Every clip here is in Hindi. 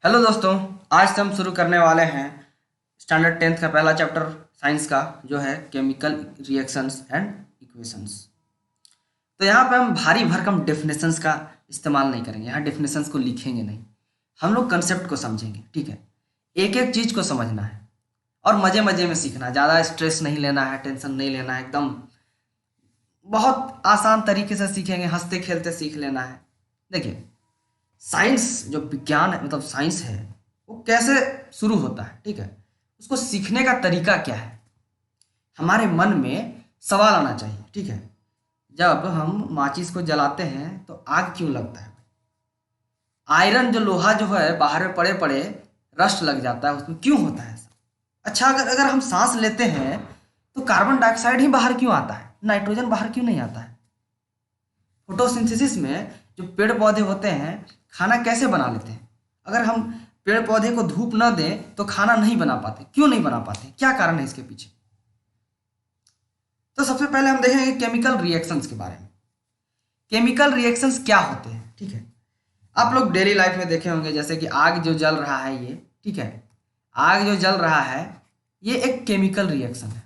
हेलो दोस्तों। आज से हम शुरू करने वाले हैं स्टैंडर्ड 10th का पहला चैप्टर साइंस का, जो है केमिकल रिएक्शंस एंड इक्वेशंस। तो यहाँ पे हम भारी भरकम डेफिनेशंस का इस्तेमाल नहीं करेंगे। यहाँ डेफिनेशंस को लिखेंगे नहीं, हम लोग कंसेप्ट को समझेंगे। ठीक है, एक एक चीज़ को समझना है और मज़े मज़े में सीखना है। ज़्यादा स्ट्रेस नहीं लेना है, टेंशन नहीं लेना है, एकदम बहुत आसान तरीके से सीखेंगे, हंसते खेलते सीख लेना है। देखिए, साइंस जो विज्ञान है, मतलब साइंस है, वो कैसे शुरू होता है। ठीक है, उसको सीखने का तरीका क्या है। हमारे मन में सवाल आना चाहिए। ठीक है, जब हम माचिस को जलाते हैं तो आग क्यों लगता है। आयरन जो लोहा जो है बाहर में पड़े पड़े रस्ट लग जाता है, उसमें क्यों होता है ऐसा। अच्छा, अगर अगर हम सांस लेते हैं तो कार्बन डाइऑक्साइड ही बाहर क्यों आता है, नाइट्रोजन बाहर क्यों नहीं आता है। फोटोसिंथेसिस में जो पेड़ पौधे होते हैं खाना कैसे बना लेते हैं। अगर हम पेड़ पौधे को धूप न दें तो खाना नहीं बना पाते। क्यों नहीं बना पाते, क्या कारण है इसके पीछे। तो सबसे पहले हम देखेंगे केमिकल रिएक्शंस के बारे में। केमिकल रिएक्शंस क्या होते हैं। ठीक है, आप लोग डेली लाइफ में देखे होंगे, जैसे कि आग जो जल रहा है ये, ठीक है, आग जो जल रहा है ये एक केमिकल रिएक्शन है।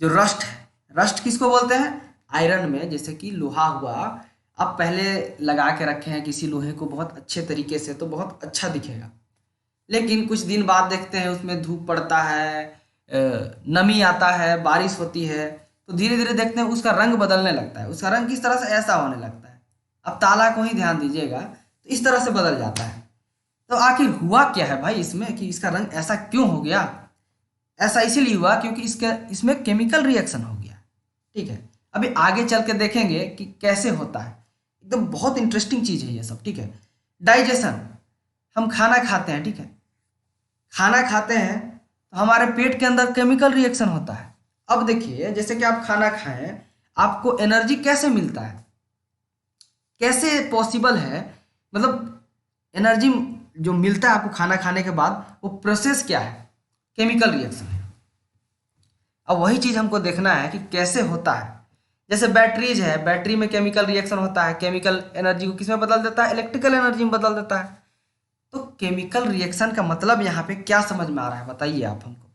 जो रस्ट है, रस्ट किसको बोलते हैं, आयरन में, जैसे कि लोहा हुआ, आप पहले लगा के रखे हैं किसी लोहे को बहुत अच्छे तरीके से तो बहुत अच्छा दिखेगा, लेकिन कुछ दिन बाद देखते हैं उसमें धूप पड़ता है, नमी आता है, बारिश होती है, तो धीरे धीरे देखते हैं उसका रंग बदलने लगता है। उसका रंग किस तरह से, ऐसा होने लगता है। अब ताला को ही ध्यान दीजिएगा तो इस तरह से बदल जाता है। तो आखिर हुआ क्या है भाई इसमें कि इसका रंग ऐसा क्यों हो गया। ऐसा इसीलिए हुआ क्योंकि इसके इसमें केमिकल रिएक्शन हो गया। ठीक है, अभी आगे चल के देखेंगे कि कैसे होता है। एकदम बहुत इंटरेस्टिंग चीज़ है ये सब। ठीक है, डाइजेशन, हम खाना खाते हैं। ठीक है, खाना खाते हैं तो हमारे पेट के अंदर केमिकल रिएक्शन होता है। अब देखिए, जैसे कि आप खाना खाएं, आपको एनर्जी कैसे मिलता है, कैसे पॉसिबल है, मतलब एनर्जी जो मिलता है आपको खाना खाने के बाद, वो प्रोसेस क्या है, केमिकल रिएक्शन है। अब वही चीज़ हमको देखना है कि कैसे होता है। जैसे बैटरीज है, बैटरी में केमिकल रिएक्शन होता है, केमिकल एनर्जी को किसमें बदल देता है, इलेक्ट्रिकल एनर्जी में बदल देता है। तो केमिकल रिएक्शन का मतलब यहाँ पे क्या समझ में आ रहा है, बताइए आप हमको।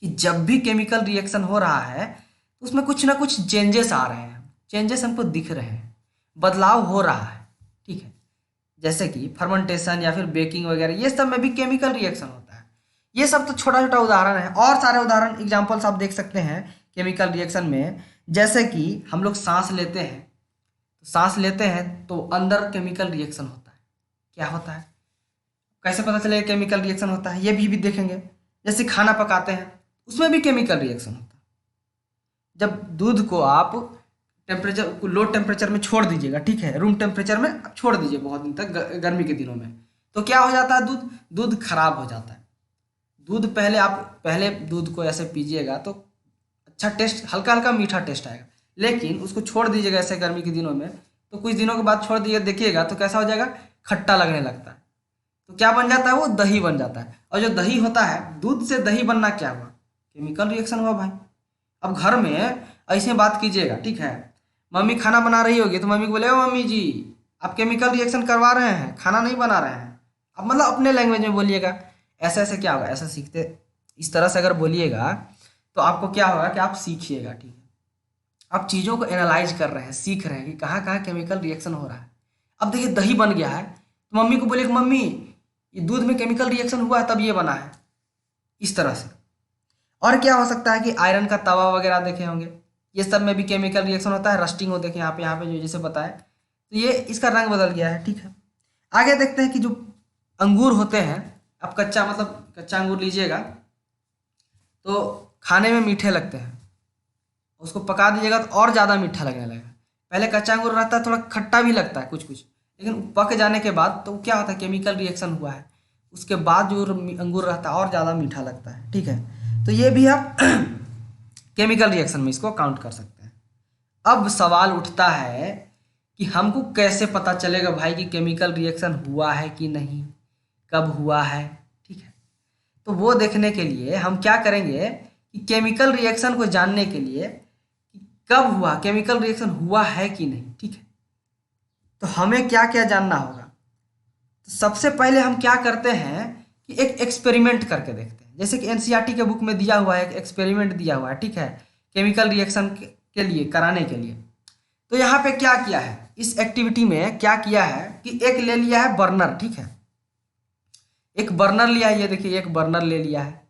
कि जब भी केमिकल रिएक्शन हो रहा है तो उसमें कुछ ना कुछ चेंजेस आ रहे हैं, चेंजेस हमको दिख रहे हैं, बदलाव हो रहा है। ठीक है, जैसे कि फर्मेंटेशन या फिर बेकिंग वगैरह, ये सब में भी केमिकल रिएक्शन होता है। ये सब तो छोटा छोटा उदाहरण है, और सारे उदाहरण एग्जाम्पल्स आप देख सकते हैं केमिकल रिएक्शन में। जैसे कि हम लोग सांस लेते हैं, तो सांस लेते हैं तो अंदर केमिकल रिएक्शन होता है। क्या होता है, कैसे पता चलेगा केमिकल रिएक्शन होता है, ये भी देखेंगे। जैसे खाना पकाते हैं, उसमें भी केमिकल रिएक्शन होता है। जब दूध को आप टेम्परेचर को लो टेम्परेचर में छोड़ दीजिएगा, ठीक है, रूम टेम्परेचर में आप छोड़ दीजिए बहुत दिन तक, गर्मी के दिनों में, तो क्या हो जाता है, दूध दूध खराब हो जाता है। दूध पहले आप पहले दूध को ऐसे पीजिएगा तो अच्छा टेस्ट, हल्का हल्का मीठा टेस्ट आएगा, लेकिन उसको छोड़ दीजिएगा ऐसे गर्मी के दिनों में, तो कुछ दिनों के बाद छोड़ दिए देखिएगा तो कैसा हो जाएगा, खट्टा लगने लगता है। तो क्या बन जाता है, वो दही बन जाता है। और जो दही होता है, दूध से दही बनना क्या हुआ, केमिकल रिएक्शन हुआ भाई। अब घर में ऐसे बात कीजिएगा, ठीक है, मम्मी खाना बना रही होगी तो मम्मी को बोले, ओ मम्मी जी, आप केमिकल रिएक्शन करवा रहे हैं, खाना नहीं बना रहे हैं। अब मतलब अपने लैंग्वेज में बोलिएगा। ऐसे ऐसे क्या होगा, ऐसा सीखते, इस तरह से अगर बोलिएगा तो आपको क्या होगा कि आप सीखिएगा। ठीक है, आप चीज़ों को एनालाइज कर रहे हैं, सीख रहे हैं कि कहाँ कहाँ केमिकल रिएक्शन हो रहा है। अब देखिए, दही बन गया है तो मम्मी को बोलिए कि मम्मी, ये दूध में केमिकल रिएक्शन हुआ है तब ये बना है, इस तरह से। और क्या हो सकता है कि आयरन का तवा वगैरह देखे होंगे, ये सब में भी केमिकल रिएक्शन होता है, रस्टिंग हो, देखें यहाँ पे जो जैसे बताया, तो ये इसका रंग बदल गया है। ठीक है, आगे देखते हैं कि जो अंगूर होते हैं, आप कच्चा, मतलब कच्चा अंगूर लीजिएगा तो खाने में मीठे लगते हैं, उसको पका दीजिएगा तो और ज़्यादा मीठा लगने लगेगा। पहले कच्चा अंगूर रहता है, थोड़ा खट्टा भी लगता है कुछ कुछ, लेकिन पक जाने के बाद तो क्या होता है, केमिकल रिएक्शन हुआ है, उसके बाद जो अंगूर रहता है और ज़्यादा मीठा लगता है। ठीक है, तो ये भी आप केमिकल रिएक्शन में इसको काउंट कर सकते हैं। अब सवाल उठता है कि हमको कैसे पता चलेगा भाई कि केमिकल रिएक्शन हुआ है कि नहीं, कब हुआ है। ठीक है, तो वो देखने के लिए हम क्या करेंगे कि केमिकल रिएक्शन को जानने के लिए कि कब हुआ, केमिकल रिएक्शन हुआ है कि नहीं, ठीक है, तो हमें क्या क्या जानना होगा। तो सबसे पहले हम क्या करते हैं कि एक एक्सपेरिमेंट करके देखते हैं। जैसे कि एनसीईआरटी के बुक में दिया हुआ है, एक एक्सपेरिमेंट दिया हुआ है, ठीक है, केमिकल रिएक्शन के लिए कराने के लिए। तो यहाँ पे क्या किया है, इस एक्टिविटी में क्या किया है कि एक ले लिया है बर्नर, ठीक है, एक बर्नर लिया है, ये देखिए एक बर्नर ले लिया है,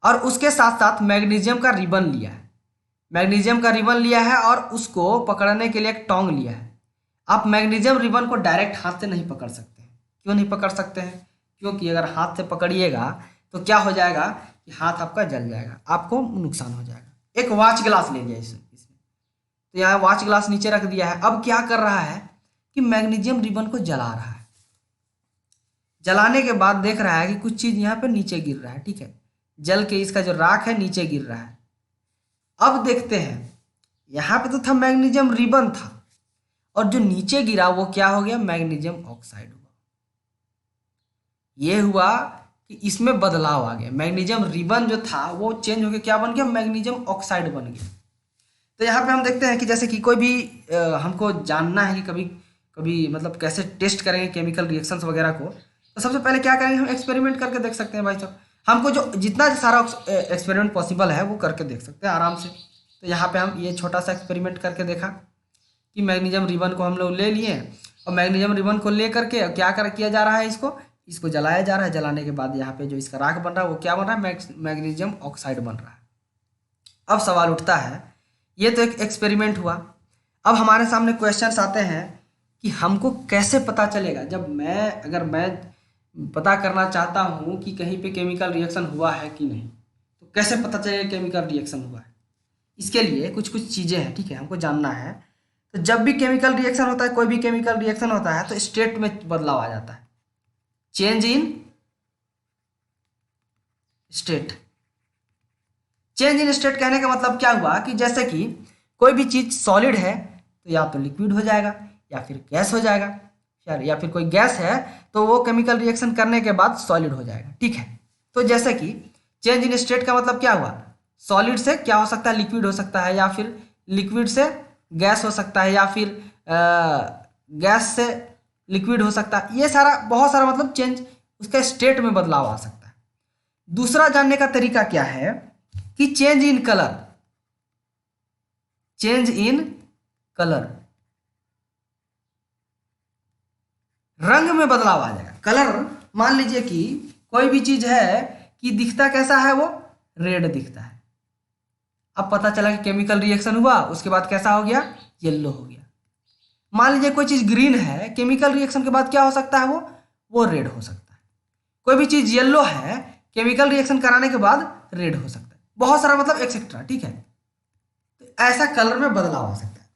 और उसके साथ साथ मैग्नीशियम का रिबन लिया है, मैग्नीशियम का रिबन लिया है, और उसको पकड़ने के लिए एक टोंग लिया है। आप मैग्नीशियम रिबन को डायरेक्ट हाथ से नहीं पकड़ सकते हैं। क्यों नहीं पकड़ सकते हैं? क्योंकि अगर हाथ से पकड़िएगा तो क्या हो जाएगा कि हाथ आपका जल जाएगा, आपको नुकसान हो जाएगा। एक वॉच ग्लास ले लिया इसमें, तो यहाँ वॉच ग्लास नीचे रख दिया है। अब क्या कर रहा है कि मैग्नीशियम रिबन को जला रहा है। जलाने के बाद देख रहा है कि कुछ चीज़ यहाँ पे नीचे गिर रहा है, ठीक है, जल के इसका जो राख है नीचे गिर रहा है। अब देखते हैं, यहाँ पे तो था मैग्नीशियम रिबन था, और जो नीचे गिरा वो क्या हो गया, मैग्नीशियम ऑक्साइड हुआ। ये हुआ कि इसमें बदलाव आ गया, मैग्नीशियम रिबन जो था वो चेंज होकर क्या बन गया, मैग्नीशियम ऑक्साइड बन गया। तो यहाँ पे हम देखते हैं कि जैसे कि कोई भी हमको जानना है कि कभी कभी मतलब कैसे टेस्ट करेंगे केमिकल रिएक्शंस वगैरह को, तो सबसे पहले क्या करेंगे, हम एक्सपेरिमेंट करके देख सकते हैं भाई साहब। हमको जो जितना सारा एक्सपेरिमेंट पॉसिबल है वो करके देख सकते हैं आराम से। तो यहाँ पे हम ये छोटा सा एक्सपेरिमेंट करके देखा कि मैग्नीशियम रिबन को हम लोग ले लिए, और मैग्नीशियम रिबन को ले करके क्या किया जा रहा है, इसको जलाया जा रहा है। जलाने के बाद यहाँ पे जो इसका राख बन रहा है वो क्या बन रहा है, मैग्नीशियम ऑक्साइड बन रहा है। अब सवाल उठता है, ये तो एक एक्सपेरिमेंट हुआ, अब हमारे सामने क्वेश्चंस आते हैं कि हमको कैसे पता चलेगा, अगर मैं पता करना चाहता हूँ कि कहीं पे केमिकल रिएक्शन हुआ है कि नहीं, तो कैसे पता चलेगा केमिकल रिएक्शन हुआ है। इसके लिए कुछ चीज़ें हैं, ठीक है, हमको जानना है। तो जब भी केमिकल रिएक्शन होता है, कोई भी केमिकल रिएक्शन होता है, तो स्टेट में बदलाव आ जाता है, change in state. Change in state कहने का मतलब क्या हुआ कि जैसे कि कोई भी चीज़ सॉलिड है तो या तो लिक्विड हो जाएगा या फिर गैस हो जाएगा, या फिर कोई गैस है तो वो केमिकल रिएक्शन करने के बाद सॉलिड हो जाएगा, ठीक है। तो जैसे कि चेंज इन स्टेट का मतलब क्या हुआ, सॉलिड से क्या हो सकता है, लिक्विड हो सकता है, या फिर लिक्विड से गैस हो सकता है, या फिर गैस से लिक्विड हो सकता है। ये सारा बहुत सारा मतलब चेंज, उसका स्टेट में बदलाव आ सकता है। दूसरा जानने का तरीका क्या है कि change in colour, change in colour, रंग में बदलाव आ जाएगा। कलर, मान लीजिए कि कोई भी चीज है कि दिखता कैसा है, वो रेड दिखता है। अब पता चला कि केमिकल रिएक्शन हुआ, उसके बाद कैसा हो गया, येलो हो गया। मान लीजिए कोई चीज ग्रीन है, केमिकल रिएक्शन के बाद क्या हो सकता है, वो रेड हो सकता है। कोई भी चीज येलो है, केमिकल रिएक्शन कराने के बाद रेड हो सकता है। बहुत सारा मतलब एक्सेट्रा, ठीक है। तो ऐसा कलर में बदलाव आ सकता है।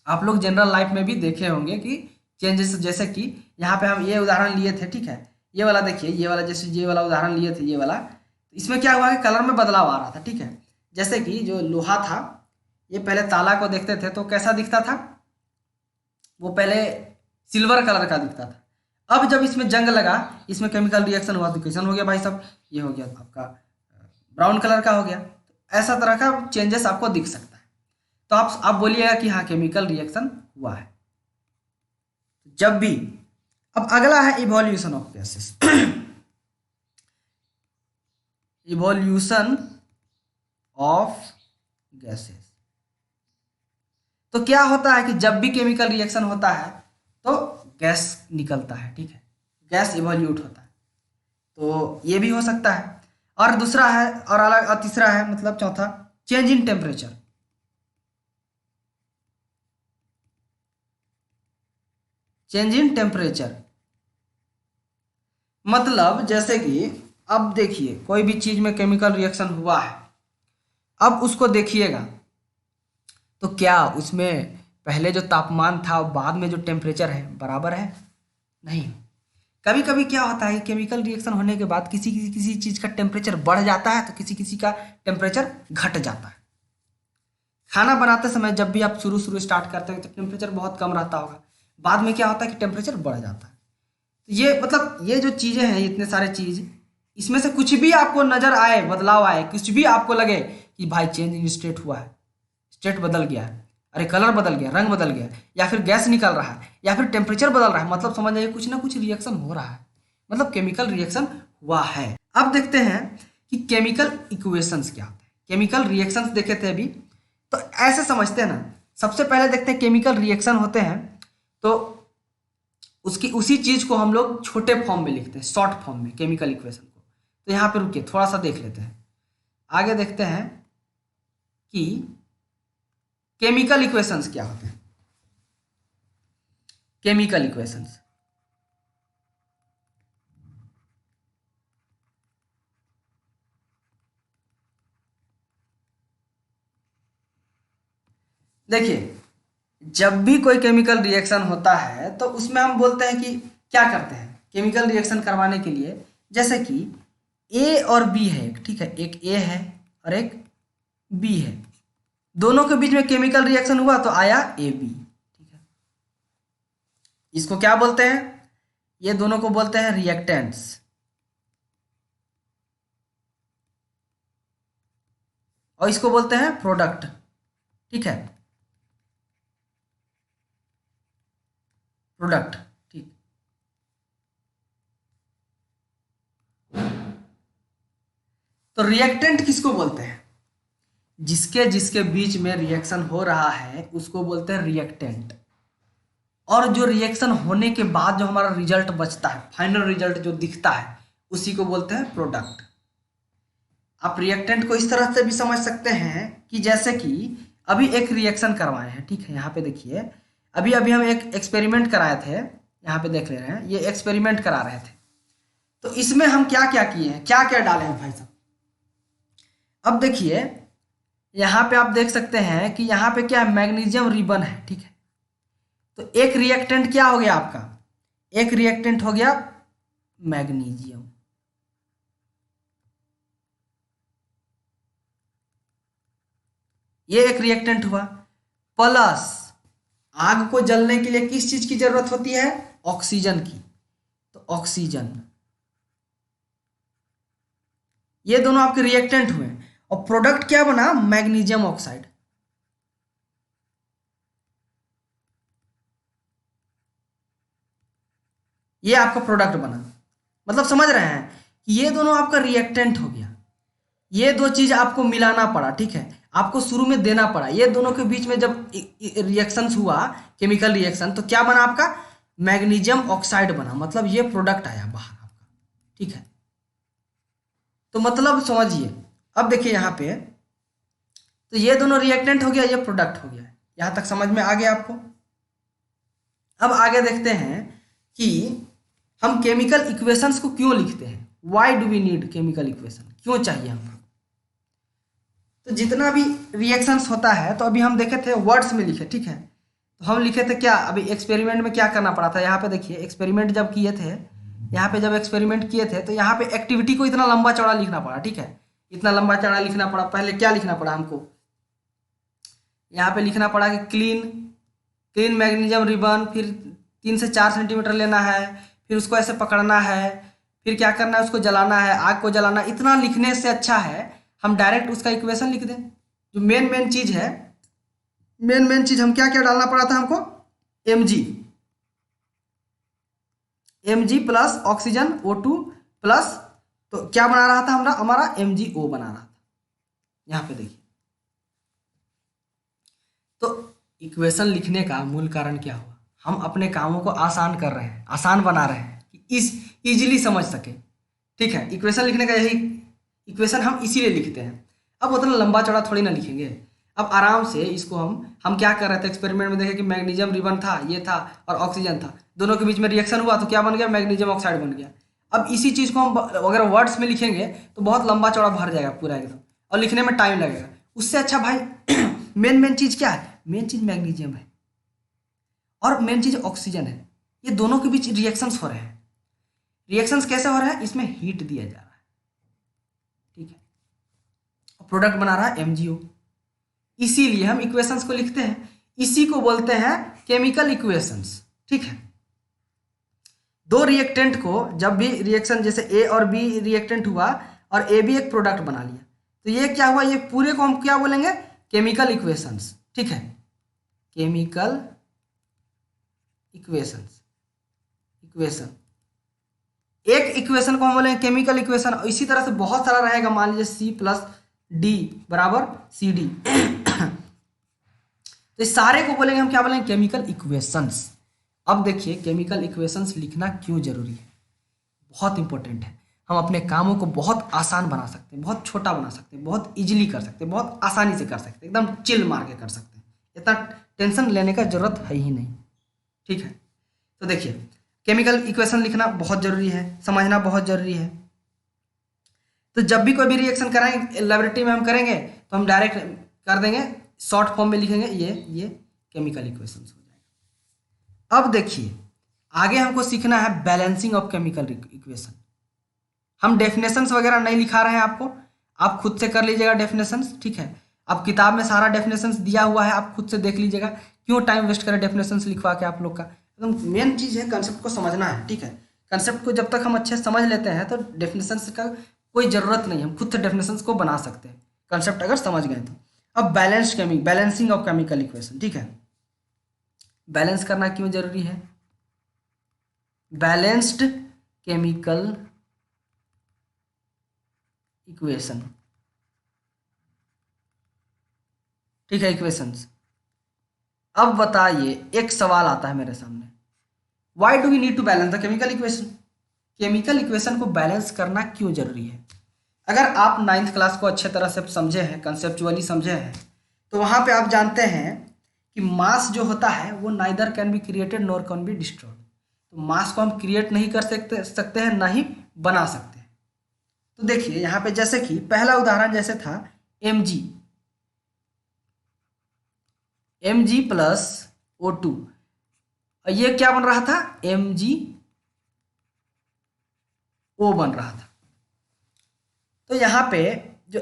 आप लोग जनरल लाइफ में भी देखे होंगे कि चेंजेस, जैसे कि यहाँ पे हम ये उदाहरण लिए थे, ठीक है, ये वाला देखिए, ये वाला जैसे ये वाला उदाहरण लिए थे, ये वाला, तो इसमें क्या हुआ कि कलर में बदलाव आ रहा था, ठीक है। जैसे कि जो लोहा था, ये पहले ताला को देखते थे तो कैसा दिखता था, वो पहले सिल्वर कलर का दिखता था। अब जब इसमें जंग लगा, इसमें केमिकल रिएक्शन हुआ तो कैसा हो गया भाई साहब, ये हो गया आपका ब्राउन कलर का हो गया। तो ऐसा तरह का चेंजेस आपको दिख सकता है। तो आप बोलिएगा कि हाँ केमिकल रिएक्शन हुआ है जब भी। अब अगला है evolution of gases. Evolution of gases, तो क्या होता है कि जब भी केमिकल रिएक्शन होता है तो गैस निकलता है, ठीक है, गैस इवोल्यूट होता है। तो ये भी हो सकता है। और दूसरा है, और अलग तीसरा है, मतलब चौथा, change in temperature. Change in temperature मतलब जैसे कि अब देखिए कोई भी चीज में केमिकल रिएक्शन हुआ है, अब उसको देखिएगा तो क्या उसमें पहले जो तापमान था बाद में जो टेम्परेचर है बराबर है? नहीं। कभी कभी क्या होता है, केमिकल रिएक्शन होने के बाद किसी चीज का टेम्परेचर बढ़ जाता है तो किसी का टेम्परेचर घट जाता है। खाना बनाते समय जब भी आप शुरू स्टार्ट करते हैं तो टेम्परेचर बहुत कम रहता होगा, बाद में क्या होता है कि टेम्परेचर बढ़ जाता है। तो ये मतलब ये जो चीज़ें हैं, इतने सारे चीज़, इसमें से कुछ भी आपको नज़र आए, बदलाव आए, कुछ भी आपको लगे कि भाई चेंज इन स्टेट हुआ है, स्टेट बदल गया है, अरे कलर बदल गया, रंग बदल गया, या फिर गैस निकल रहा है, या फिर टेम्परेचर बदल रहा है, मतलब समझ जाइए कुछ ना कुछ रिएक्शन हो रहा है, मतलब केमिकल रिएक्शन हुआ है। अब देखते हैं कि केमिकल इक्वेशंस क्या होते हैं। केमिकल रिएक्शंस देखे थे अभी, तो ऐसे समझते हैं ना। सबसे पहले देखते हैं केमिकल रिएक्शन होते हैं तो उसकी उसी चीज को हम लोग छोटे फॉर्म में लिखते हैं, शॉर्ट फॉर्म में केमिकल इक्वेशन को। तो यहाँ पे रुकिए, थोड़ा सा देख लेते हैं, आगे देखते हैं कि केमिकल इक्वेशंस क्या होते हैं। केमिकल इक्वेशंस, देखिए जब भी कोई केमिकल रिएक्शन होता है तो उसमें हम बोलते हैं कि क्या करते हैं केमिकल रिएक्शन करवाने के लिए, जैसे कि ए और बी है एक, ठीक है, एक ए है और एक बी है, दोनों के बीच में केमिकल रिएक्शन हुआ तो आया ए बी, ठीक है। इसको क्या बोलते हैं, ये दोनों को बोलते हैं रिएक्टेंट्स, और इसको बोलते हैं प्रोडक्ट, ठीक है, प्रोडक्ट, ठीक। तो रिएक्टेंट किसको बोलते हैं, जिसके जिसके बीच में रिएक्शन हो रहा है उसको बोलते हैं रिएक्टेंट, और जो रिएक्शन होने के बाद जो हमारा रिजल्ट बचता है, फाइनल रिजल्ट जो दिखता है, उसी को बोलते हैं प्रोडक्ट। आप रिएक्टेंट को इस तरह से भी समझ सकते हैं कि जैसे कि अभी एक रिएक्शन करवाए हैं, ठीक है, यहाँ पे देखिए अभी अभी हम एक एक्सपेरिमेंट कराए थे, यहाँ पे देख ले रहे हैं, ये एक्सपेरिमेंट करा रहे थे। तो इसमें हम क्या क्या किए हैं, क्या क्या डाले हैं भाई साहब। अब देखिए यहाँ पे आप देख सकते हैं कि यहाँ पे क्या है, मैग्नीशियम रिबन है, ठीक है। तो एक रिएक्टेंट क्या हो गया आपका, एक रिएक्टेंट हो गया मैग्नीशियम, ये एक रिएक्टेंट हुआ। प्लस आग को जलने के लिए किस चीज की जरूरत होती है, ऑक्सीजन की, तो ऑक्सीजन, ये दोनों आपके रिएक्टेंट हुए, और प्रोडक्ट क्या बना, मैग्नीशियम ऑक्साइड। ये आपका प्रोडक्ट बना, मतलब समझ रहे हैं कि ये दोनों आपका रिएक्टेंट हो गया, ये दो चीज आपको मिलाना पड़ा, ठीक है, आपको शुरू में देना पड़ा, ये दोनों के बीच में जब रिएक्शंस हुआ, केमिकल रिएक्शन, तो क्या बना आपका, मैग्नीशियम ऑक्साइड बना, मतलब ये प्रोडक्ट आया बाहर आपका, ठीक है। तो मतलब समझिए, अब देखिए यहाँ पे, तो ये दोनों रिएक्टेंट हो गया, ये प्रोडक्ट हो गया, यहां तक समझ में आ गया आपको। अब आगे देखते हैं कि हम केमिकल इक्वेशंस को क्यों लिखते हैं, why do we need chemical equation, क्यों चाहिए हमको। तो जितना भी रिएक्शंस होता है, तो अभी हम देखे थे वर्ड्स में लिखे, ठीक है, तो हम लिखे थे क्या, अभी एक्सपेरिमेंट में क्या करना पड़ा था, यहाँ पे देखिए एक्सपेरिमेंट जब किए थे, यहाँ पे जब एक्सपेरिमेंट किए थे तो यहाँ पे एक्टिविटी को इतना लंबा चौड़ा लिखना पड़ा, ठीक है, इतना लंबा चौड़ा लिखना पड़ा। पहले क्या लिखना पड़ा हमको, यहाँ पे लिखना पड़ा कि क्लीन क्लीन मैग्नीशियम रिबन, फिर 3 से 4 सेंटीमीटर लेना है, फिर उसको ऐसे पकड़ना है, फिर क्या करना है, उसको जलाना है, आग को जलाना। इतना लिखने से अच्छा है हम डायरेक्ट उसका इक्वेशन लिख दें। जो मेन चीज है, मेन चीज हम क्या क्या डालना पड़ा था हमको, mg plus oxygen O2 plus, तो क्या बना रहा था हमारा MgO बना रहा था, यहाँ पे देखिए। तो इक्वेशन लिखने का मूल कारण क्या हुआ, हम अपने कामों को आसान कर रहे हैं, आसान बना रहे हैं कि इस इजीली समझ सके, ठीक है। इक्वेशन लिखने का यही, इक्वेशन हम इसीलिए लिखते हैं। अब उतना लंबा चौड़ा थोड़ी ना लिखेंगे, अब आराम से इसको हम क्या कर रहे थे, एक्सपेरिमेंट में देखे कि मैग्नीशियम रिबन था, ये था, और ऑक्सीजन था, दोनों के बीच में रिएक्शन हुआ तो क्या बन गया, मैग्नीशियम ऑक्साइड बन गया। अब इसी चीज़ को हम अगर वर्ड्स में लिखेंगे तो बहुत लंबा चौड़ा भर जाएगा पूरा एकदम, और लिखने में टाइम लगेगा। उससे अच्छा भाई मेन चीज़ क्या है, मेन चीज़ मैग्नीशियम है और मेन चीज़ ऑक्सीजन है, ये दोनों के बीच रिएक्शंस हो रहे हैं। रिएक्शंस कैसे हो रहा है, इसमें हीट दिया जा रहा है, ठीक है, प्रोडक्ट बना रहा है MgO, इसीलिए हम इक्वेशंस को लिखते हैं, इसी को बोलते हैं केमिकल इक्वेशंस, ठीक है। दो रिएक्टेंट को जब भी रिएक्शन, जैसे ए और बी रिएक्टेंट हुआ और ए भी एक प्रोडक्ट बना लिया, तो ये क्या हुआ, ये पूरे को हम क्या बोलेंगे, केमिकल इक्वेशंस, ठीक है। Chemical equation. एक इक्वेशन को हम बोलेंगे केमिकल इक्वेशन। इसी तरह से बहुत सारा रहेगा, मान लीजिए सी प्लस डी बराबर सी डी तो इस सारे को बोलेंगे हम क्या बोलेंगे, केमिकल इक्वेशंस। अब देखिए केमिकल इक्वेशंस लिखना क्यों जरूरी है, बहुत इंपॉर्टेंट है। हम अपने कामों को बहुत आसान बना सकते हैं, बहुत छोटा बना सकते हैं, बहुत इजीली कर सकते हैं, बहुत आसानी से कर सकते हैं, एकदम चिल मार के कर सकते हैं, इतना टेंशन लेने का जरूरत है ही नहीं। ठीक है, तो देखिए केमिकल इक्वेशन लिखना बहुत जरूरी है, समझना बहुत जरूरी है। तो जब भी कोई भी रिएक्शन कराएंगे लेबोरेटरी में हम करेंगे तो हम डायरेक्ट कर देंगे, शॉर्ट फॉर्म में लिखेंगे, ये केमिकल इक्वेशन हो जाएगा। अब देखिए आगे हमको सीखना है बैलेंसिंग ऑफ केमिकल इक्वेशन। हम डेफिनेशंस वगैरह नहीं लिखा रहे हैं आपको, आप खुद से कर लीजिएगा डेफिनेशंस। ठीक है, अब किताब में सारा डेफिनेशंस दिया हुआ है, आप खुद से देख लीजिएगा, क्यों टाइम वेस्ट करें डेफिनेशंस लिखवा के आप लोग का। एकदम मेन चीज़ है कंसेप्ट को समझना है। ठीक है, कंसेप्ट को जब तक हम अच्छे से समझ लेते हैं तो डेफिनेशंस का कोई ज़रूरत नहीं, हम खुद से डेफिनेशंस को बना सकते हैं कंसेप्ट अगर समझ गए तो। अब बैलेंसिंग ऑफ केमिकल इक्वेशन। ठीक है, बैलेंस करना क्यों जरूरी है, बैलेंस्ड केमिकल इक्वेशन। ठीक है, इक्वेशंस। अब बताइए एक सवाल आता है मेरे सामने, why do we need to balance the chemical equation. Chemical equation को बैलेंस करना क्यों जरूरी है। अगर आप 9th क्लास को अच्छे तरह से समझे हैं, कंसेप्चुअली समझे हैं, तो वहां पे आप जानते हैं कि मास जो होता है वो neither can be created nor can be destroyed. तो मास को हम क्रिएट नहीं कर सकते हैं, ना ही बना सकते हैं। तो देखिए यहाँ पे जैसे कि पहला उदाहरण जैसे था mg प्लस O2, ये क्या बन रहा था, MgO बन रहा था। तो यहाँ पे जो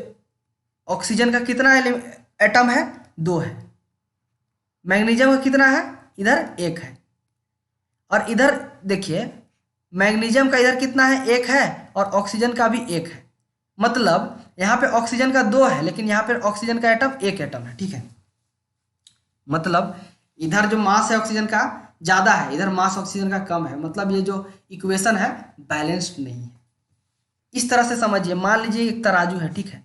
ऑक्सीजन का कितना एटम है, 2 है। मैग्नीशियम का कितना है, इधर 1 है। और इधर देखिए मैग्नीशियम का इधर कितना है, 1 है, और ऑक्सीजन का भी 1 है। मतलब यहाँ पे ऑक्सीजन का 2 है, लेकिन यहाँ पे ऑक्सीजन का एटम 1 एटम है। ठीक है, मतलब इधर जो मास है ऑक्सीजन का ज़्यादा है, इधर मास ऑक्सीजन का कम है। मतलब ये जो इक्वेशन है बैलेंस्ड नहीं है। इस तरह से समझिए, मान लीजिए एक तराजू है। ठीक है,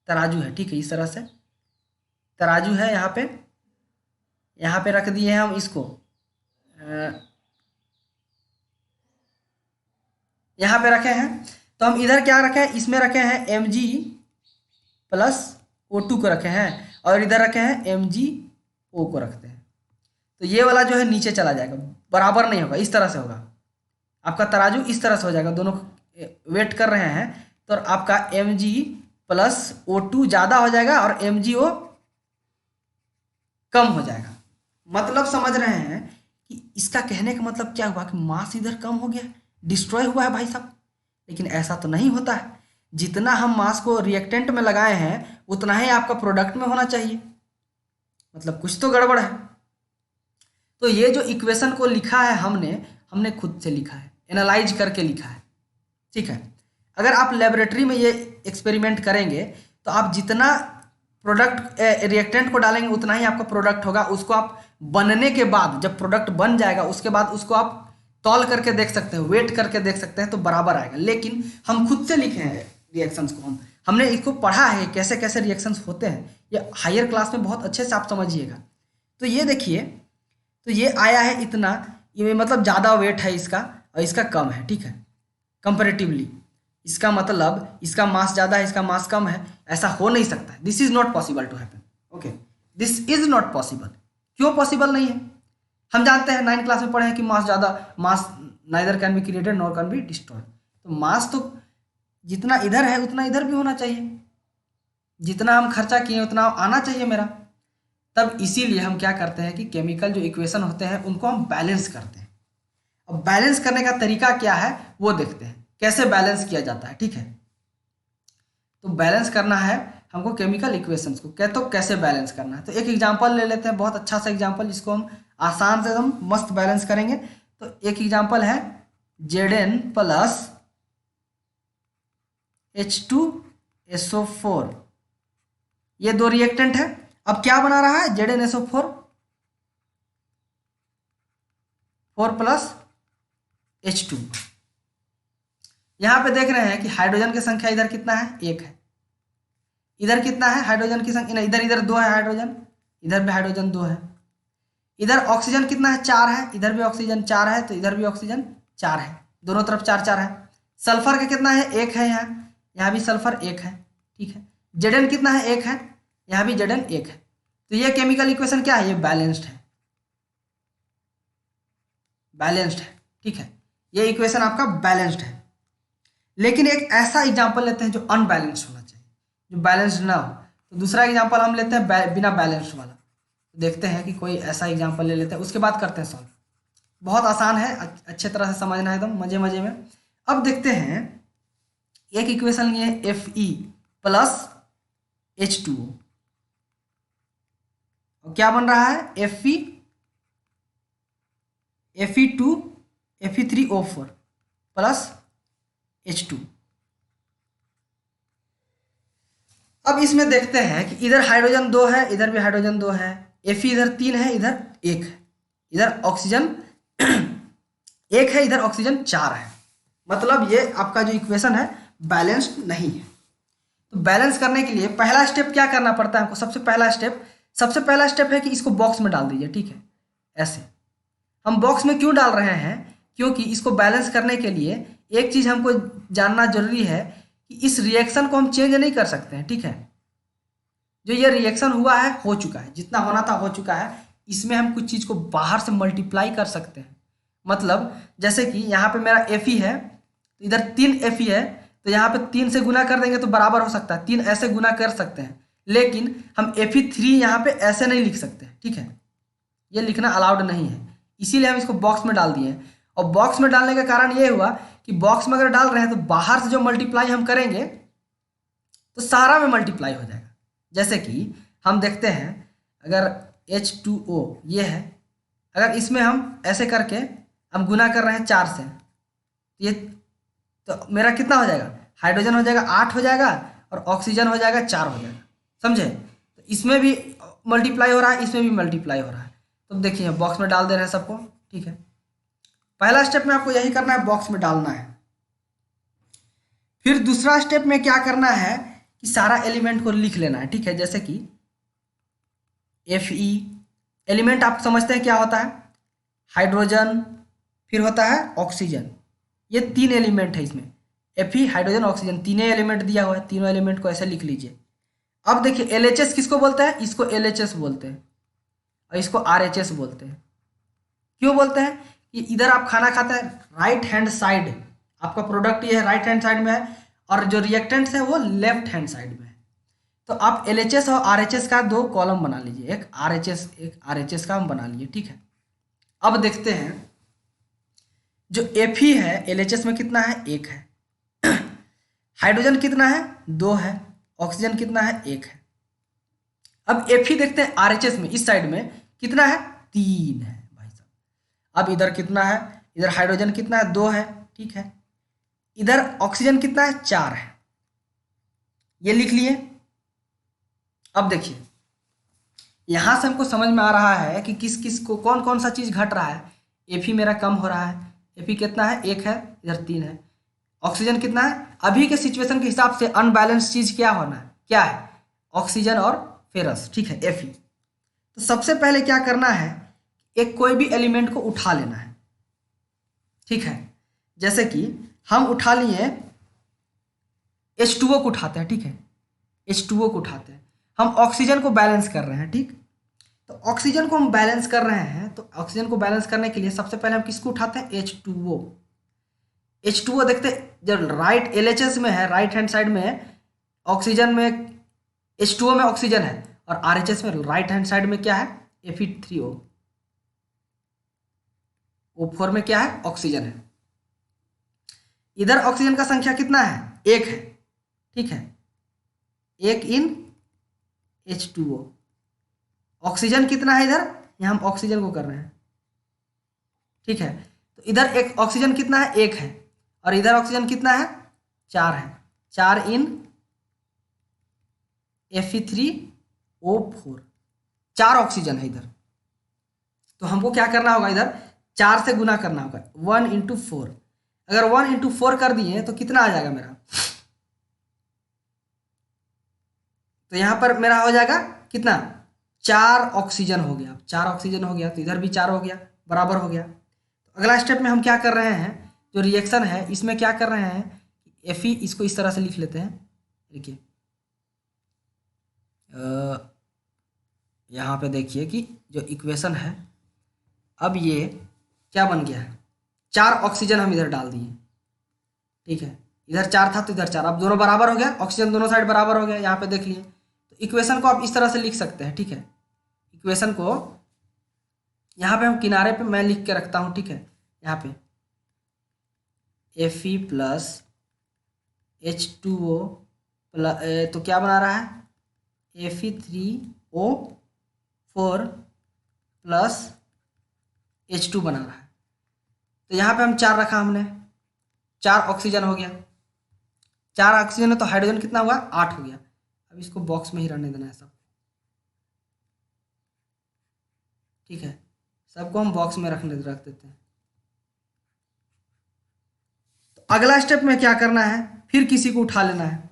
तराजू है, ठीक है, इस तरह से तराजू है। यहाँ पे रख दिए हैं हम इसको, यहाँ पे रखे हैं। तो हम इधर क्या रखे हैं, इसमें रखे हैं Mg प्लस O2 को रखे हैं, और इधर रखे हैं MgO को रखते हैं। तो ये वाला जो है नीचे चला जाएगा, बराबर नहीं होगा, इस तरह से होगा। आपका तराजू इस तरह से हो जाएगा, दोनों वेट कर रहे हैं, तो आपका Mg प्लस O2 ज़्यादा हो जाएगा और MgO कम हो जाएगा। मतलब समझ रहे हैं कि इसका कहने का मतलब क्या हुआ कि मास इधर कम हो गया, डिस्ट्रॉय हुआ है भाई साहब। लेकिन ऐसा तो नहीं होता है, जितना हम मास को रिएक्टेंट में लगाए हैं उतना ही आपका प्रोडक्ट में होना चाहिए। मतलब कुछ तो गड़बड़ है। तो ये जो इक्वेशन को लिखा है हमने खुद से लिखा है, एनालाइज करके लिखा है। ठीक है, अगर आप लेबोरेटरी में ये एक्सपेरिमेंट करेंगे तो आप जितना प्रोडक्ट रिएक्टेंट को डालेंगे उतना ही आपका प्रोडक्ट होगा। उसको आप बनने के बाद, जब प्रोडक्ट बन जाएगा उसके बाद उसको आप तौल करके देख सकते हैं, वेट करके देख सकते हैं, तो बराबर आएगा। लेकिन हम खुद से लिखे हैं रिएक्शंस को, हमने इसको पढ़ा है कैसे कैसे रिएक्शंस होते हैं। ये हायर क्लास में बहुत अच्छे से आप समझिएगा। तो ये देखिए, तो ये आया है इतना, ये मतलब ज़्यादा वेट है इसका और इसका कम है। ठीक है, कंपेरेटिवली इसका मतलब इसका मास ज़्यादा है, इसका मास कम है, ऐसा हो नहीं सकता है। This is not possible to happen. Okay, this is not possible. क्यों पॉसिबल नहीं है, हम जानते हैं 9th क्लास में पढ़े हैं कि mass neither can be created nor can be destroyed. तो मास तो जितना इधर है उतना इधर भी होना चाहिए, जितना हम खर्चा किए उतना आना चाहिए मेरा। तब इसीलिए हम क्या करते हैं कि केमिकल जो इक्वेशन होते हैं उनको हम बैलेंस करते हैं। अब बैलेंस करने का तरीका क्या है वो देखते हैं, कैसे बैलेंस किया जाता है। ठीक है, तो बैलेंस करना है हमको केमिकल इक्वेशंस को, तो कैसे बैलेंस करना है। तो एक एग्जांपल ले लेते हैं, बहुत अच्छा सा एग्जांपल, जिसको हम आसान से एकदम मस्त बैलेंस करेंगे। तो एक एग्जांपल है Zn प्लस H2SO4, ये 2 रिएक्टेंट है। अब क्या बना रहा है, ZnSO4 4+H2। यहाँ पे देख रहे हैं कि हाइड्रोजन की संख्या इधर कितना है, 1 है। इधर कितना है हाइड्रोजन की संख्या, इधर इधर 2 है हाइड्रोजन, इधर भी हाइड्रोजन 2 है। इधर ऑक्सीजन कितना है, 4 है, इधर भी ऑक्सीजन 4 है, तो इधर भी ऑक्सीजन 4 है, दोनों तरफ 4 4 है। सल्फर का कितना है, 1 है, यहाँ भी सल्फर 1 है, ठीक है। Zn कितना है, 1 है, यहाँ भी Zn 1 है। तो ये केमिकल इक्वेशन क्या है, ये बैलेंस्ड है, बैलेंस्ड है, ठीक है। ये इक्वेशन आपका बैलेंस्ड है। लेकिन एक ऐसा एग्जांपल लेते हैं जो अनबैलेंस्ड होना चाहिए, जो बैलेंस्ड ना हो। तो दूसरा एग्जांपल हम लेते हैं बिना बैलेंस्ड वाला। देखते हैं कि कोई ऐसा एग्जांपल ले लेते हैं, उसके बाद करते हैं सॉल्व। बहुत आसान है, अच्छे तरह से समझना है, एकदम मजे मजे में। अब देखते हैं एक इक्वेशन लिए Fe+H2O, और क्या बन रहा है, Fe2 Fe3O4 प्लस H2। अब इसमें देखते हैं कि इधर हाइड्रोजन 2 है, इधर भी हाइड्रोजन 2 है, Fe इधर 3 है, इधर 1 है, इधर ऑक्सीजन 1 है, इधर ऑक्सीजन 4 है। मतलब ये आपका जो इक्वेशन है बैलेंस्ड नहीं है। तो बैलेंस करने के लिए पहला स्टेप क्या करना पड़ता है हमको, सबसे पहला स्टेप है कि इसको बॉक्स में डाल दीजिए, ठीक है। ऐसे हम बॉक्स में क्यों डाल रहे हैं, क्योंकि इसको बैलेंस करने के लिए एक चीज़ हमको जानना जरूरी है कि इस रिएक्शन को हम चेंज नहीं कर सकते हैं, ठीक है। जो ये रिएक्शन हुआ है हो चुका है, जितना होना था हो चुका है। इसमें हम कुछ चीज़ को बाहर से मल्टीप्लाई कर सकते हैं। मतलब जैसे कि यहाँ पे मेरा Fe है, तो इधर 3 Fe है, तो यहाँ पे 3 से गुना कर देंगे तो बराबर हो सकता है, 3 ऐसे गुना कर सकते हैं। लेकिन हम Fe3 यहाँ पे ऐसे नहीं लिख सकते, ठीक है। ये लिखना अलाउड नहीं है, इसीलिए हम इसको बॉक्स में डाल दिए। और बॉक्स में डालने का कारण ये हुआ कि बॉक्स में अगर डाल रहे हैं तो बाहर से जो मल्टीप्लाई हम करेंगे तो सारा में मल्टीप्लाई हो जाएगा। जैसे कि हम देखते हैं अगर H2O ये है, अगर इसमें हम ऐसे करके हम गुना कर रहे हैं 4 से, ये तो मेरा कितना हो जाएगा, हाइड्रोजन हो जाएगा 8 हो जाएगा, और ऑक्सीजन हो जाएगा 4 हो जाएगा, समझे। तो इसमें भी मल्टीप्लाई हो रहा है, इसमें भी मल्टीप्लाई हो रहा है। तो देखिए बॉक्स में डाल दे रहे हैं सबको, ठीक है। पहला स्टेप में आपको यही करना है, बॉक्स में डालना है। फिर दूसरा स्टेप में क्या करना है कि सारा एलिमेंट को लिख लेना है, ठीक है। जैसे कि Fe एलिमेंट आप समझते हैं क्या होता है, हाइड्रोजन, फिर होता है ऑक्सीजन, ये 3 एलिमेंट है इसमें। Fe हाइड्रोजन ऑक्सीजन तीनों एलिमेंट दिया हुआ है, तीनों एलिमेंट को ऐसे लिख लीजिए। अब देखिए LHS किसको बोलते हैं, इसको LHS बोलते हैं, और इसको RHS बोलते हैं। क्यों बोलते हैं कि इधर आप खाना खाते हैं, राइट हैंड साइड आपका प्रोडक्ट ये है, राइट हैंड साइड में है, और जो रिएक्टेंट्स है वो लेफ्ट हैंड साइड में है। तो आप LHS और RHS का 2 कॉलम बना लीजिए, एक RHS का हम बना लिए, ठीक है। अब देखते हैं जो Fe है LHS में कितना है, 1 है, हाइड्रोजन कितना है, 2 है, ऑक्सीजन कितना है, 1 है। अब Fe देखते हैं RHS में, इस साइड में कितना है, 3 है भाई साहब। अब इधर कितना है, इधर हाइड्रोजन कितना है, 2 है, ठीक है। इधर ऑक्सीजन कितना है, 4 है, ये लिख लिए। अब देखिए यहां से हमको समझ में आ रहा है कि किस किस को कौन कौन सा चीज घट रहा है। Fe मेरा कम हो रहा है, Fe कितना है, 1 है, इधर 3 है। ऑक्सीजन कितना है, अभी के सिचुएशन के हिसाब से अनबैलेंस चीज क्या होना है, क्या है, ऑक्सीजन और फेरस, ठीक है, Fe। तो सबसे पहले क्या करना है, एक कोई भी एलिमेंट को उठा लेना है, ठीक है। जैसे कि हम उठा लिए H2O को उठाते हैं, ठीक है, H2O को उठाते हैं। हम ऑक्सीजन को बैलेंस कर रहे हैं, ठीक। तो ऑक्सीजन को हम बैलेंस कर रहे हैं, तो ऑक्सीजन को बैलेंस करने के लिए सबसे पहले हम किसको उठाते हैं, H2O। H2O देखते हैं जब राइट LHS में है, राइट हैंड साइड में ऑक्सीजन में, H2O में ऑक्सीजन है, और RHS में राइट हैंड साइड में क्या है, Fe3O, O4 में क्या है, ऑक्सीजन है। इधर ऑक्सीजन का संख्या कितना है, 1 है, ठीक है, 1 इन H2O। ऑक्सीजन कितना है इधर, यहाँ हम ऑक्सीजन को कर रहे हैं, ठीक है। तो इधर एक ऑक्सीजन कितना है, 1 है, और इधर ऑक्सीजन कितना है, 4 है, 4 इन Fe3O4, 4 ऑक्सीजन है इधर। तो हमको क्या करना होगा, इधर 4 से गुना करना होगा, 1 इंटू 4। अगर 1 इंटू 4 कर दिए तो कितना आ जाएगा मेरा, तो यहाँ पर मेरा हो जाएगा कितना, 4 ऑक्सीजन हो गया। 4 ऑक्सीजन हो गया तो इधर भी 4 हो गया, बराबर हो गया। तो अगला स्टेप में हम क्या कर रहे हैं, जो रिएक्शन है इसमें क्या कर रहे हैं, Fe इसको इस तरह से लिख लेते हैं। देखिए यहाँ पे देखिए कि जो इक्वेशन है, अब ये क्या बन गया है, 4 ऑक्सीजन हम इधर डाल दिए, ठीक है। इधर 4 था तो इधर 4, अब दोनों बराबर हो गया, ऑक्सीजन दोनों साइड बराबर हो गया। यहाँ पे देख लिए, तो इक्वेशन को आप इस तरह से लिख सकते हैं, ठीक है। इक्वेशन को यहाँ पे हम किनारे पे मैं लिख के रखता हूँ, ठीक है। यहाँ पे Fe प्लस H2O प्लस, तो क्या बना रहा है, Fe3O4 प्लस H2 बना रहा है। तो यहाँ पे हम 4 रखा हमने, 4 ऑक्सीजन हो गया। 4 ऑक्सीजन है तो हाइड्रोजन कितना हुआ, 8 हो गया। अब इसको बॉक्स में ही रहने देना है सब, ठीक है। सबको हम बॉक्स में रख देते हैं। तो अगला स्टेप में क्या करना है, फिर किसी को उठा लेना है।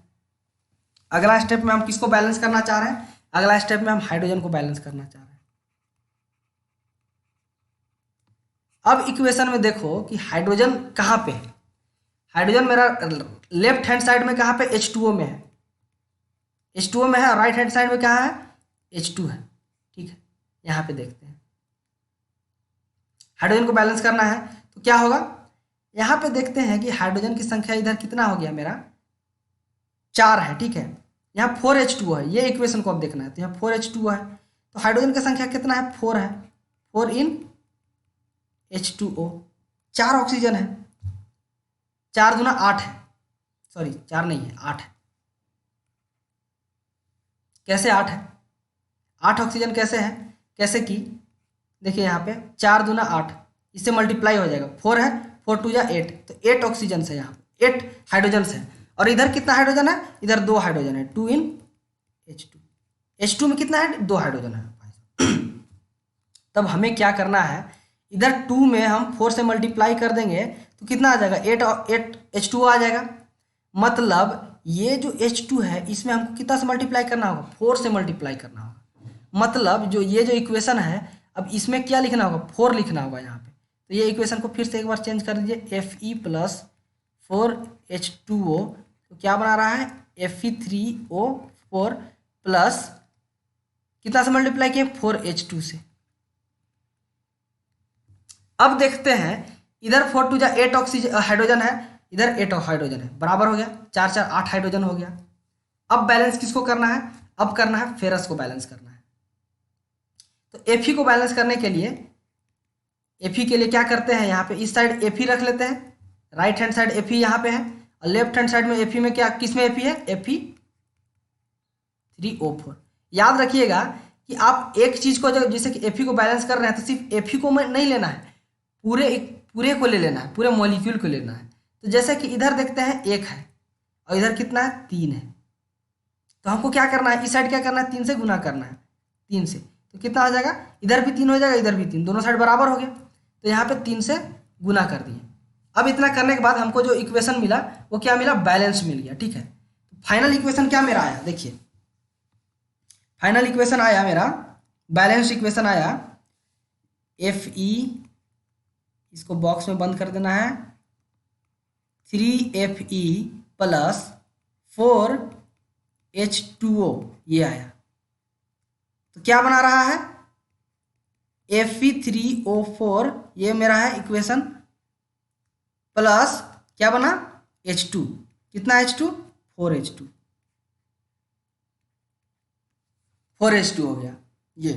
अगला स्टेप में हम किसको बैलेंस करना चाह रहे हैं, अगला स्टेप में हम हाइड्रोजन को बैलेंस करना चाह रहे हैं। अब इक्वेशन में देखो कि हाइड्रोजन कहाँ पे है, हाइड्रोजन मेरा लेफ्ट हैंड साइड में कहाँ पे, H2O में है, H2O में है। और राइट हैंड साइड में कहाँ है, H2 है, ठीक है। यहाँ पे देखते हैं, हाइड्रोजन को बैलेंस करना है तो क्या होगा, यहाँ पे देखते हैं कि हाइड्रोजन की संख्या इधर कितना हो गया मेरा, 4 है, ठीक है। यहाँ 4H2O है, ये इक्वेशन को अब देखना है। तो यहाँ 4H2O है, तो हाइड्रोजन की संख्या कितना है, 4 है, 4 इन H2O। 4 ऑक्सीजन है, 4 दूना 8 है, सॉरी 4 नहीं है, 8 है। कैसे 8 है, 8 ऑक्सीजन कैसे है, कैसे कि देखिए यहाँ पे 4 दूना 8, इससे मल्टीप्लाई हो जाएगा, 4 है, 4 2 जा 8, तो 8 ऑक्सीजन है, यहाँ पे 8 हाइड्रोजन है। और इधर कितना हाइड्रोजन है, इधर 2 हाइड्रोजन है, 2 इन H2। H2 में कितना है, 2 हाइड्रोजन है। तब हमें क्या करना है, इधर 2 में हम 4 से मल्टीप्लाई कर देंगे तो कितना आ जाएगा, 8 H2O आ जाएगा। मतलब ये जो H2 है इसमें हमको कितना से मल्टीप्लाई करना होगा, 4 से मल्टीप्लाई करना होगा। मतलब जो ये जो इक्वेशन है, अब इसमें क्या लिखना होगा, 4 लिखना होगा यहाँ पे। तो ये इक्वेशन को फिर से एक बार चेंज कर दीजिए, Fe प्लस 4H2O, तो क्या बना रहा है, Fe3O4 प्लस कितना से मल्टीप्लाई किए, 4H2 से। अब देखते हैं, इधर 4 2 जा 8 ऑक्सीजन हाइड्रोजन है, इधर 8 हाइड्रोजन है, बराबर हो गया, 4 4 8 हाइड्रोजन हो गया। अब बैलेंस किसको करना है, अब करना है फेरस को बैलेंस करना है। तो Fe को बैलेंस करने के लिए, Fe के लिए क्या करते हैं, यहाँ पे इस साइड Fe रख लेते हैं, राइट हैंड साइड Fe यहाँ पे है, और लेफ्ट हैंड साइड में Fe में क्या, किस में Fe है, Fe3O4। याद रखिएगा कि आप एक चीज को जैसे कि Fe को बैलेंस कर रहे हैं तो सिर्फ Fe को नहीं लेना है, पूरे को ले लेना है, पूरे मॉलिक्यूल को लेना है। तो जैसे कि इधर देखते हैं 1 है और इधर कितना है, 3 है। तो हमको क्या करना है, इस साइड क्या करना है, 3 से गुना करना है, 3 से, तो कितना हो जाएगा, इधर भी 3 हो जाएगा, इधर भी 3, दोनों साइड बराबर हो गया। तो यहाँ पे 3 से गुना कर दिए। अब इतना करने के बाद हमको जो इक्वेशन मिला वो क्या मिला, बैलेंस मिल गया, ठीक है। फाइनल इक्वेशन क्या मेरा आया, देखिए फाइनल इक्वेशन आया मेरा, बैलेंस इक्वेशन आया, Fe, इसको बॉक्स में बंद कर देना है, 3Fe प्लस 4H2O, ये आया। तो क्या बना रहा है, Fe3O4, ये मेरा है इक्वेशन, प्लस क्या बना, H2, कितना H2, 4H2 हो गया ये।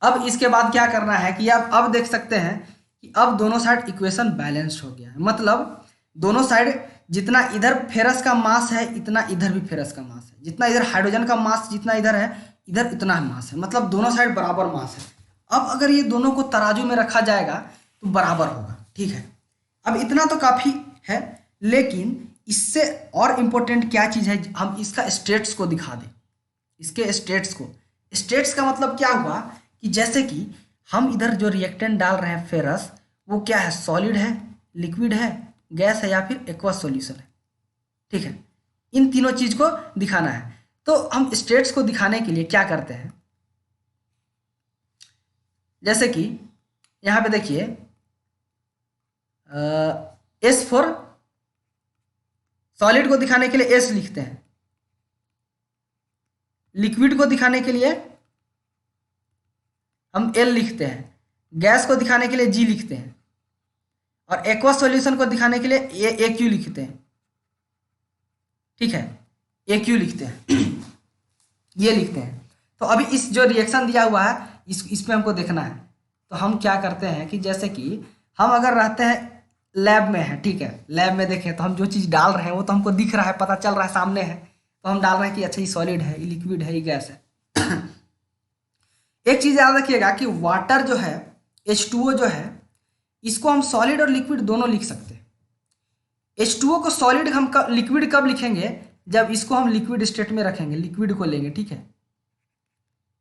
अब इसके बाद क्या करना है कि अब देख सकते हैं कि अब दोनों साइड इक्वेशन बैलेंस्ड हो गया है। मतलब दोनों साइड जितना इधर फेरस का मास है इतना इधर भी फेरस का मास है, जितना इधर हाइड्रोजन का मास जितना इधर है इधर उतना मास है, मतलब दोनों साइड बराबर मास है। अब अगर ये दोनों को तराजू में रखा जाएगा तो बराबर होगा, ठीक है। अब इतना तो काफ़ी है, लेकिन इससे और इम्पोर्टेंट क्या चीज़ है, हम इसका स्टेट्स को दिखा दें, इसके स्टेट्स को। स्टेट्स का मतलब क्या हुआ कि जैसे कि हम इधर जो रिएक्टेंट डाल रहे हैं फेरस, वो क्या है, सॉलिड है, लिक्विड है, गैस है या फिर एक्वस सॉल्यूशन है। ठीक है, इन तीनों चीज को दिखाना है। तो हम स्टेट्स को दिखाने के लिए क्या करते हैं, जैसे कि यहां पे देखिए एस फॉर सॉलिड को दिखाने के लिए एस लिखते हैं, लिक्विड को दिखाने के लिए हम एल लिखते हैं, गैस को दिखाने के लिए जी लिखते हैं, और एक्वस सॉल्यूशन को दिखाने के लिए ए क्यू लिखते हैं। ठीक है, ए क्यू लिखते हैं ये लिखते हैं। तो अभी इस जो रिएक्शन दिया हुआ है इस पे हमको देखना है। तो हम क्या करते हैं कि जैसे कि हम अगर रहते हैं लैब में है, ठीक है, लैब में देखें तो हम जो चीज़ डाल रहे हैं वो तो हमको दिख रहा है, पता चल रहा है, सामने है, तो हम डाल रहे हैं कि अच्छा ये सॉलिड है, ये लिक्विड है, ये गैस है। एक चीज़ याद रखिएगा कि वाटर जो है H2O जो है, इसको हम सॉलिड और लिक्विड दोनों लिख सकते हैं। H2O को सॉलिड हम लिक्विड कब लिखेंगे, जब इसको हम लिक्विड स्टेट में रखेंगे, लिक्विड को लेंगे। ठीक है,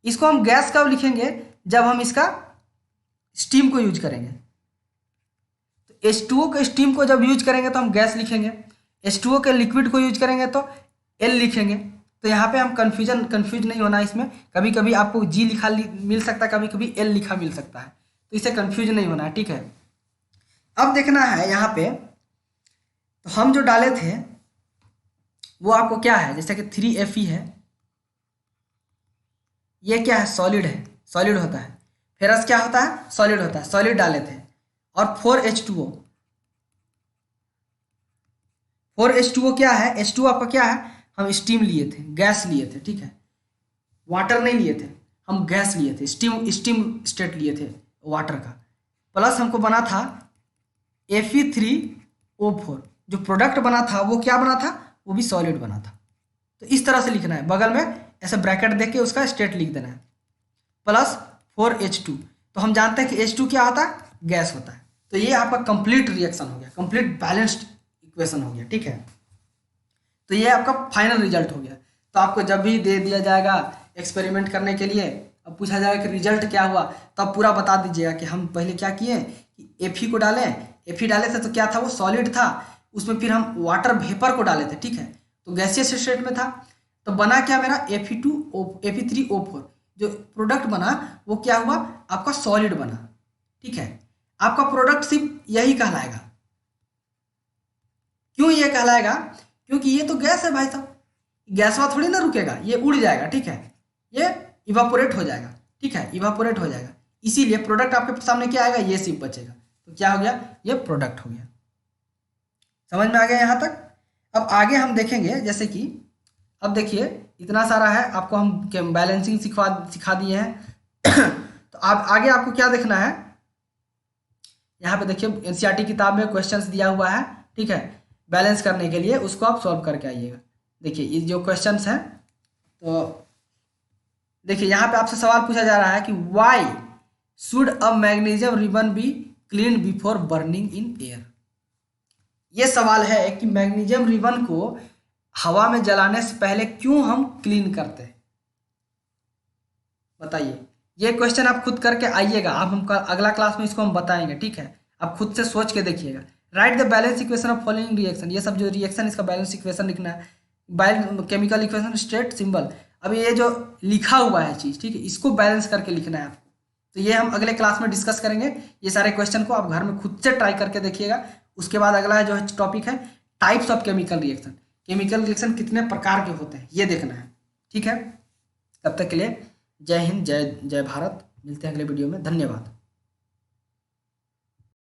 इसको हम गैस कब लिखेंगे, जब हम इसका स्टीम को यूज करेंगे। तो H2O के स्टीम को जब यूज करेंगे तो हम गैस लिखेंगे, H2O के लिक्विड को यूज करेंगे तो L लिखेंगे। तो यहाँ पे हम कंफ्यूज नहीं होना इसमें, कभी कभी आपको जी लिखा मिल सकता है, कभी कभी L लिखा मिल सकता है, तो इसे कंफ्यूज नहीं होना है। ठीक है, अब देखना है यहाँ पे, तो हम जो डाले थे वो आपको क्या है, जैसे कि 3Fe है, ये क्या है, सॉलिड है, सॉलिड होता है। फेरस क्या होता है, सॉलिड होता है, सॉलिड डाले थे। और 4H2O, 4H2O क्या है, H2O आपका क्या है, हम स्टीम लिए थे, गैस लिए थे। ठीक है, वाटर नहीं लिए थे, हम गैस लिए थे, स्टीम स्टेट लिए थे वाटर का। प्लस हमको बना था Fe3O4, जो प्रोडक्ट बना था वो क्या बना था, वो भी सॉलिड बना था। तो इस तरह से लिखना है, बगल में ऐसे ब्रैकेट देख के उसका स्टेट लिख देना है, प्लस 4H2। तो हम जानते हैं कि H2 क्या होता है, गैस होता है। तो ये आपका कंप्लीट रिएक्शन हो गया, कंप्लीट बैलेंस्ड इक्वेशन हो गया। ठीक है, तो ये आपका फाइनल रिजल्ट हो गया। तो आपको जब भी दे दिया जाएगा एक्सपेरिमेंट करने के लिए, अब पूछा जाएगा कि रिजल्ट क्या हुआ, तो आप पूरा बता दीजिएगा कि हम पहले क्या किए कि Fe को डालें, Fe डाले थे तो क्या था, वो सॉलिड था, उसमें फिर हम वाटर वेपर को डाले थे। ठीक है, तो गैसियस स्टेट में था, तो बना क्या मेरा Fe3O4, जो प्रोडक्ट बना वो क्या हुआ, आपका सॉलिड बना। ठीक है, आपका प्रोडक्ट सिर्फ यही कहलाएगा। क्यों ये कहलाएगा, क्योंकि ये तो गैस है भाई साहब, गैस वाला थोड़ी ना रुकेगा, ये उड़ जाएगा। ठीक है, ये इवापोरेट हो जाएगा। ठीक है, इवापोरेट हो जाएगा, इसीलिए प्रोडक्ट आपके सामने क्या आएगा, ये सिर्फ बचेगा। तो क्या हो गया, ये प्रोडक्ट हो गया। समझ में आ गया यहाँ तक। अब आगे हम देखेंगे, जैसे कि अब देखिए इतना सारा है, आपको हम बैलेंसिंग सिखा दिए हैं। तो आप आगे आपको क्या देखना है, यहाँ पे देखिए एनसीईआरटी किताब में क्वेश्चंस दिया हुआ है। ठीक है, बैलेंस करने के लिए उसको आप सॉल्व करके आइएगा। देखिए ये जो क्वेश्चंस हैं, तो देखिए यहाँ पे आपसे सवाल पूछा जा रहा है कि why should a magnesium ribbon be clean before burning in air. ये सवाल है कि मैग्नीशियम रिबन को हवा में जलाने से पहले क्यों हम क्लीन करते हैं, बताइए। ये क्वेश्चन आप खुद करके आइएगा, आप हम अगला क्लास में इसको हम बताएंगे। ठीक है, आप खुद से सोच के देखिएगा। Right the balance equation of following reaction, ये सब जो रिएक्शन इसका बैलेंस इक्वेशन लिखना है, केमिकल इक्वेशन स्टेट सिंबल। अब ये जो लिखा हुआ है चीज़, ठीक है, इसको बैलेंस करके लिखना है आपको। तो ये हम अगले क्लास में डिस्कस करेंगे। ये सारे क्वेश्चन को आप घर में खुद से ट्राई करके देखिएगा। उसके बाद अगला जो टॉपिक है types of chemical reaction, chemical reaction कितने प्रकार के होते हैं ये देखना है। ठीक है, तब तक के लिए जय हिंद, जय भारत। मिलते हैं अगले वीडियो में, धन्यवाद।